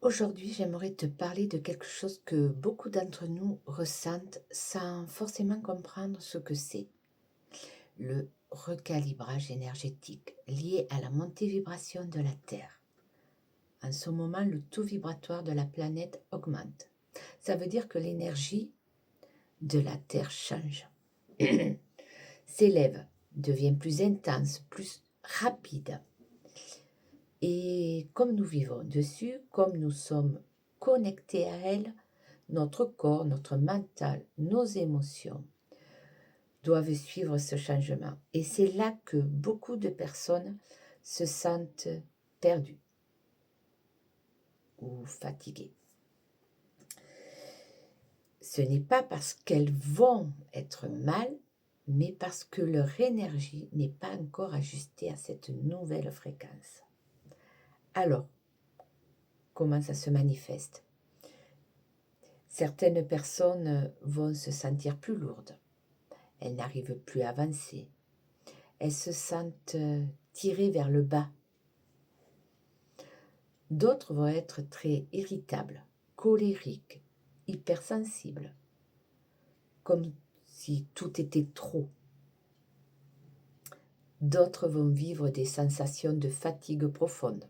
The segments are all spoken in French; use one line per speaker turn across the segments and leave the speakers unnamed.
Aujourd'hui, j'aimerais te parler de quelque chose que beaucoup d'entre nous ressentent sans forcément comprendre ce que c'est. Le recalibrage énergétique lié à la montée vibration de la Terre. En ce moment, le taux vibratoire de la planète augmente. Ça veut dire que l'énergie de la Terre change, s'élève, devient plus intense, plus rapide. Et comme nous vivons dessus, comme nous sommes connectés à elle, notre corps, notre mental, nos émotions doivent suivre ce changement. Et c'est là que beaucoup de personnes se sentent perdues ou fatiguées. Ce n'est pas parce qu'elles vont être mal, mais parce que leur énergie n'est pas encore ajustée à cette nouvelle fréquence. Alors, comment ça se manifeste? Certaines personnes vont se sentir plus lourdes. Elles n'arrivent plus à avancer. Elles se sentent tirées vers le bas. D'autres vont être très irritables, colériques, hypersensibles, comme si tout était trop. D'autres vont vivre des sensations de fatigue profonde,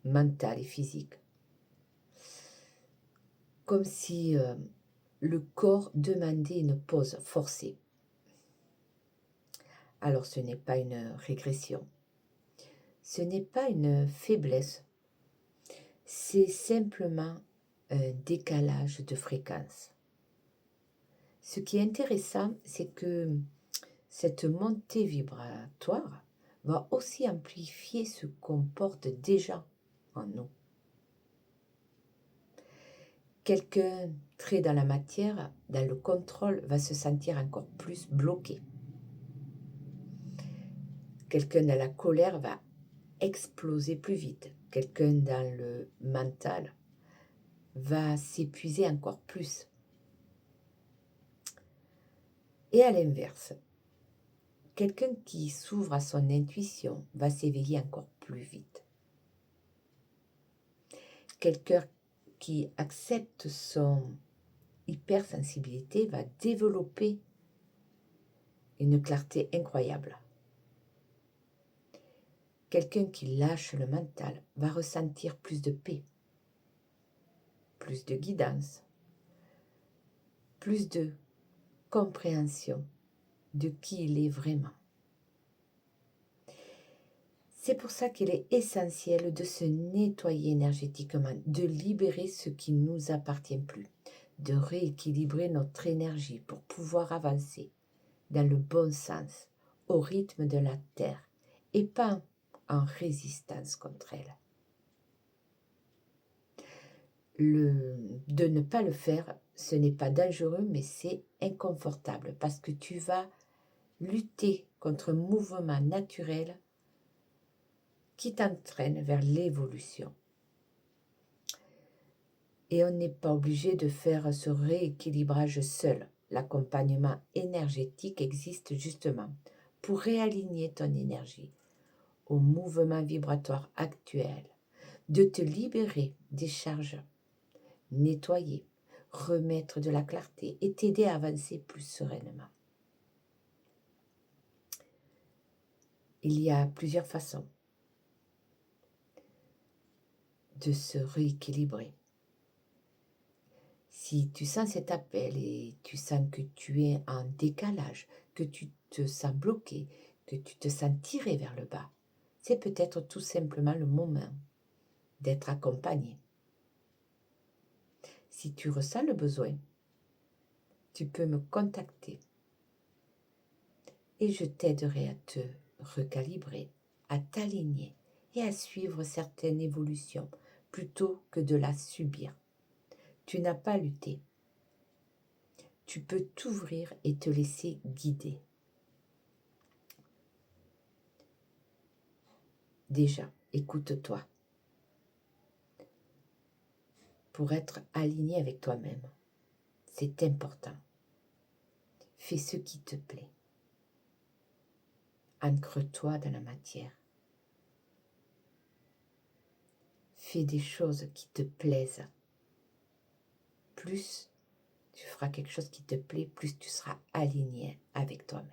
mentale et physique, comme si le corps demandait une pause forcée. Alors ce n'est pas une régression, ce n'est pas une faiblesse, c'est simplement un décalage de fréquence. Ce qui est intéressant, c'est que cette montée vibratoire va aussi amplifier ce qu'on porte déjà en nous. Quelqu'un très dans la matière, dans le contrôle, va se sentir encore plus bloqué. Quelqu'un dans la colère va exploser plus vite. Quelqu'un dans le mental va s'épuiser encore plus. Et à l'inverse, quelqu'un qui s'ouvre à son intuition va s'éveiller encore plus vite. Quelqu'un qui accepte son hypersensibilité va développer une clarté incroyable. Quelqu'un qui lâche le mental va ressentir plus de paix, plus de guidance, plus de compréhension de qui il est vraiment. C'est pour ça qu'il est essentiel de se nettoyer énergétiquement, de libérer ce qui ne nous appartient plus, de rééquilibrer notre énergie pour pouvoir avancer dans le bon sens, au rythme de la Terre, et pas en résistance contre elle. De ne pas le faire, ce n'est pas dangereux, mais c'est inconfortable, parce que tu vas lutter contre un mouvement naturel qui t'entraîne vers l'évolution. Et on n'est pas obligé de faire ce rééquilibrage seul. L'accompagnement énergétique existe justement pour réaligner ton énergie au mouvement vibratoire actuel, de te libérer des charges, nettoyer, remettre de la clarté et t'aider à avancer plus sereinement. Il y a plusieurs façons de se rééquilibrer. Si tu sens cet appel et tu sens que tu es en décalage, que tu te sens bloqué, que tu te sens tiré vers le bas, c'est peut-être tout simplement le moment d'être accompagné. Si tu ressens le besoin, tu peux me contacter et je t'aiderai à te recalibrer, à t'aligner et à suivre certaines évolutions plutôt que de la subir. Tu n'as pas à lutter. Tu peux t'ouvrir et te laisser guider. Déjà, écoute-toi pour être aligné avec toi-même. C'est important. Fais ce qui te plaît. Ancre-toi dans la matière. fais des choses qui te plaisent, plus tu feras quelque chose qui te plaît, plus tu seras aligné avec toi-même.